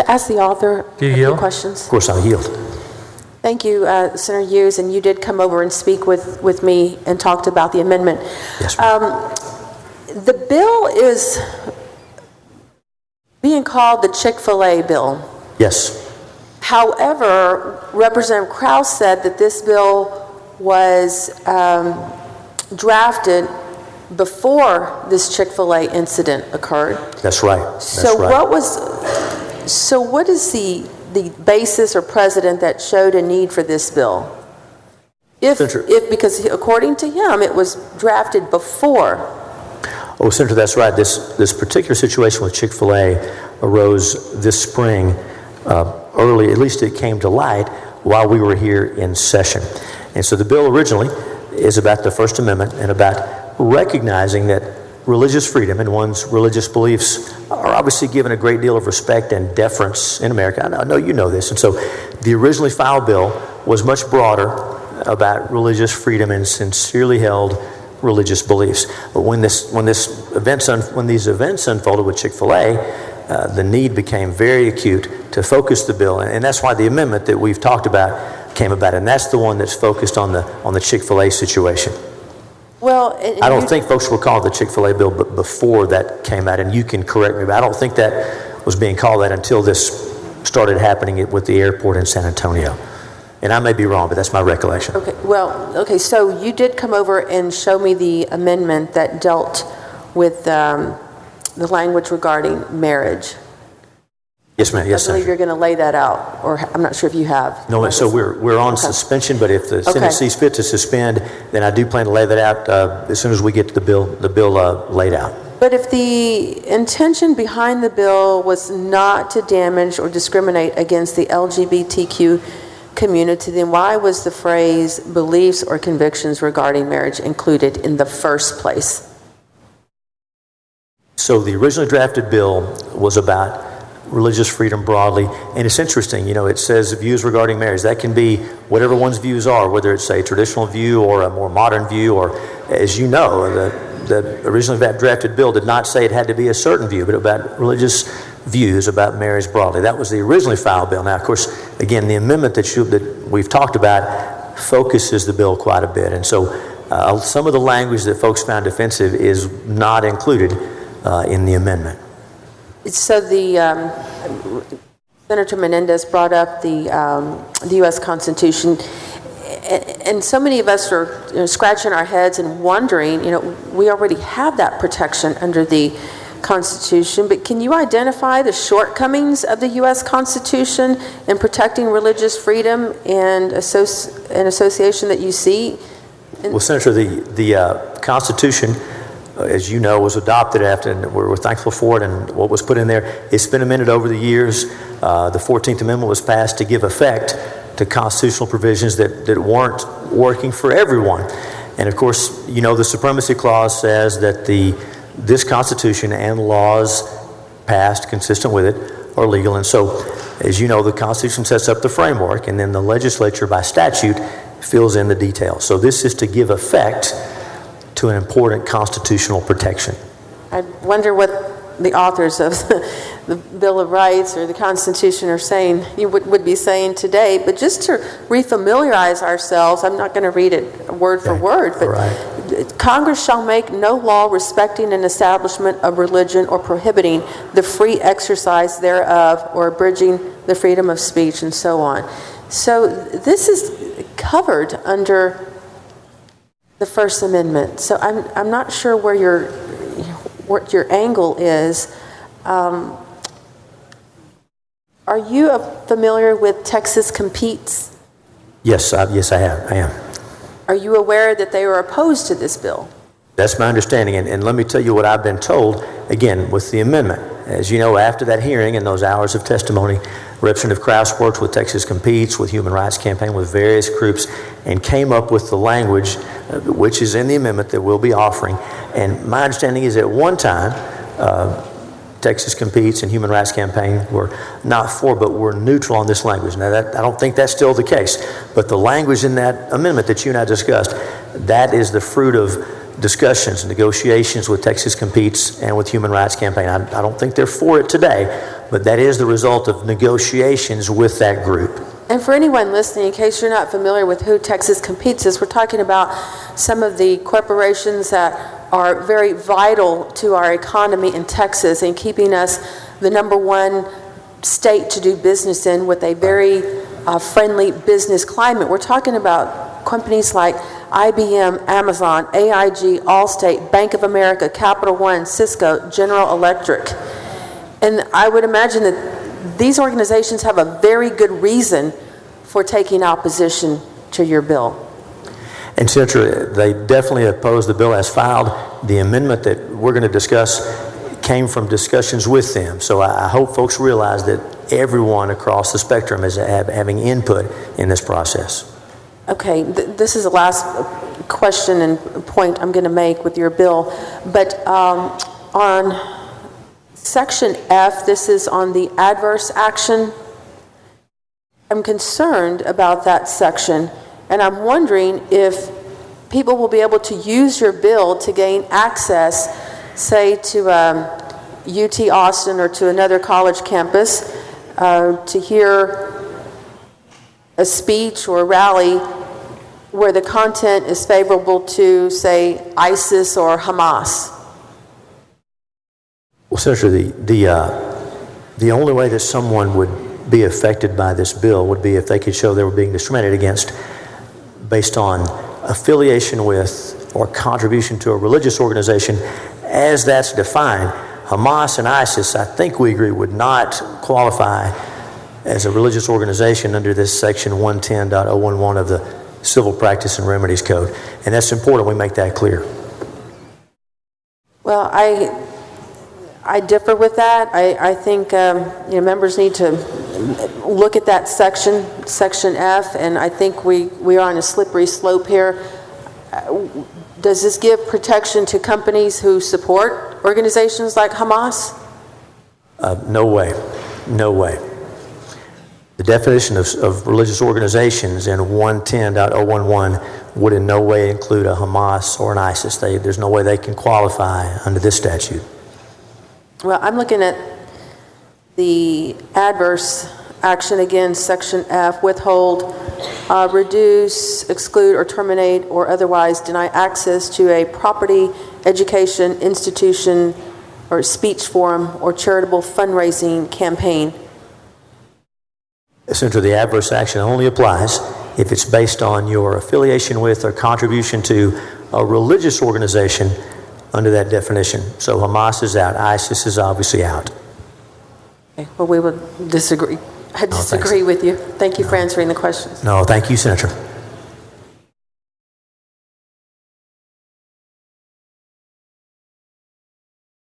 ask the author a few questions? Of course, I'll yield. Thank you, Senator Hughes, and you did come over and speak with me and talked about the amendment. Yes, ma'am. The bill is being called the Chick-fil-A bill. Yes. However, Representative Krause said that this bill was drafted before this Chick-fil-A incident occurred. That's right. So what is the basis or precedent that showed a need for this bill? Because according to him, it was drafted before. Oh, Senator, that's right. This particular situation with Chick-fil-A arose this spring, early, at least it came to light while we were here in session. And so the bill originally is about the First Amendment and about recognizing that religious freedom and one's religious beliefs are obviously given a great deal of respect and deference in America. I know you know this. And so the originally filed bill was much broader about religious freedom and sincerely held religious beliefs. But when these events unfolded with Chick-fil-A, the need became very acute to focus the bill, and that's why the amendment that we've talked about came about, and that's the one that's focused on the Chick-fil-A situation. Well, I don't think folks were called the Chick-fil-A bill, but before that came out, and you can correct me, but I don't think that was being called that until this started happening with the airport in San Antonio. And I may be wrong, but that's my recollection. Okay, so you did come over and show me the amendment that dealt with the language regarding marriage. Yes, ma'am. Yes, I believe you're going to lay that out, or I'm not sure if you have. No, so we're on suspension, but if the Senate sees fit to suspend, then I do plan to lay that out as soon as we get the bill laid out. But if the intention behind the bill was not to damage or discriminate against the LGBTQ community, then why was the phrase beliefs or convictions regarding marriage included in the first place? So the originally drafted bill was about religious freedom broadly, and it's interesting, it says views regarding marriage. That can be whatever one's views are, whether it's a traditional view or a more modern view, or, as you know, the originally drafted bill did not say it had to be a certain view, but about religious views about marriage broadly. That was the originally filed bill. Now, of course, again, the amendment that we've talked about focuses the bill quite a bit, and so some of the language that folks found offensive is not included in the amendment. So Senator Menendez brought up the U.S. Constitution, and so many of us are scratching our heads and wondering, we already have that protection under the Constitution, but can you identify the shortcomings of the U.S. Constitution in protecting religious freedom and association that you see? Well, Senator, the Constitution, as you know, was adopted after, and we're thankful for it, and what was put in there, it's been amended over the years. The 14th Amendment was passed to give effect to constitutional provisions that weren't working for everyone. And of course, the Supremacy Clause says that this Constitution and laws passed consistent with it are legal. And so, as you know, the Constitution sets up the framework, and then the legislature by statute fills in the details. So this is to give effect to an important constitutional protection. I wonder what the authors of the Bill of Rights or the Constitution are saying, would be saying today. But just to refamiliarize ourselves, I'm not going to read it word for word, but Congress shall make no law respecting an establishment of religion or prohibiting the free exercise thereof or abridging the freedom of speech, and so on. So this is covered under the First Amendment. So I'm not sure what your angle is. Are you familiar with Texas Competes? Yes, I am. Are you aware that they were opposed to this bill? That's my understanding, and let me tell you what I've been told, again, with the amendment. As you know, after that hearing and those hours of testimony, Representative Krause worked with Texas Competes, with Human Rights Campaign, with various groups, and came up with the language which is in the amendment that we'll be offering. And my understanding is at one time, Texas Competes and Human Rights Campaign were not for, but were neutral on this language. Now, I don't think that's still the case, but the language in that amendment that you and I discussed, that is the fruit of discussions, negotiations with Texas Competes and with Human Rights Campaign. I don't think they're for it today, but that is the result of negotiations with that group. And for anyone listening, in case you're not familiar with who Texas Competes is, we're talking about some of the corporations that are very vital to our economy in Texas and keeping us the #1 state to do business in with a very friendly business climate. We're talking about companies like IBM, Amazon, AIG, Allstate, Bank of America, Capital One, Cisco, General Electric. And I would imagine that these organizations have a very good reason for taking opposition to your bill. And Senator, they definitely oppose the bill as filed. The amendment that we're going to discuss came from discussions with them. So I hope folks realize that everyone across the spectrum is having input in this process. Okay, this is the last question and point I'm going to make with your bill. But on Section F, this is on the adverse action. I'm concerned about that section, and I'm wondering if people will be able to use your bill to gain access, say, to UT Austin or to another college campus to hear a speech or a rally where the content is favorable to, say, ISIS or Hamas. Well, Senator, the only way that someone would be affected by this bill would be if they could show they were being discriminated against based on affiliation with or contribution to a religious organization as that's defined. Hamas and ISIS, I think we agree, would not qualify as a religious organization under this section 110.011 of the Civil Practice and Remedies Code. And that's important we make that clear. Well, I differ with that. I think members need to look at that section F, and I think we are on a slippery slope here. Does this give protection to companies who support organizations like Hamas? No way. No way. The definition of religious organizations in 110.011 would in no way include a Hamas or an ISIS. There's no way they can qualify under this statute. Well, I'm looking at the adverse action again, Section F, withhold, reduce, exclude, or terminate, or otherwise deny access to a property, education, institution, or speech forum, or charitable fundraising campaign. Senator, the adverse action only applies if it's based on your affiliation with or contribution to a religious organization under that definition. So Hamas is out. ISIS is obviously out. Okay, well, we would disagree. I disagree with you. Thank you for answering the questions. No, thank you, Senator.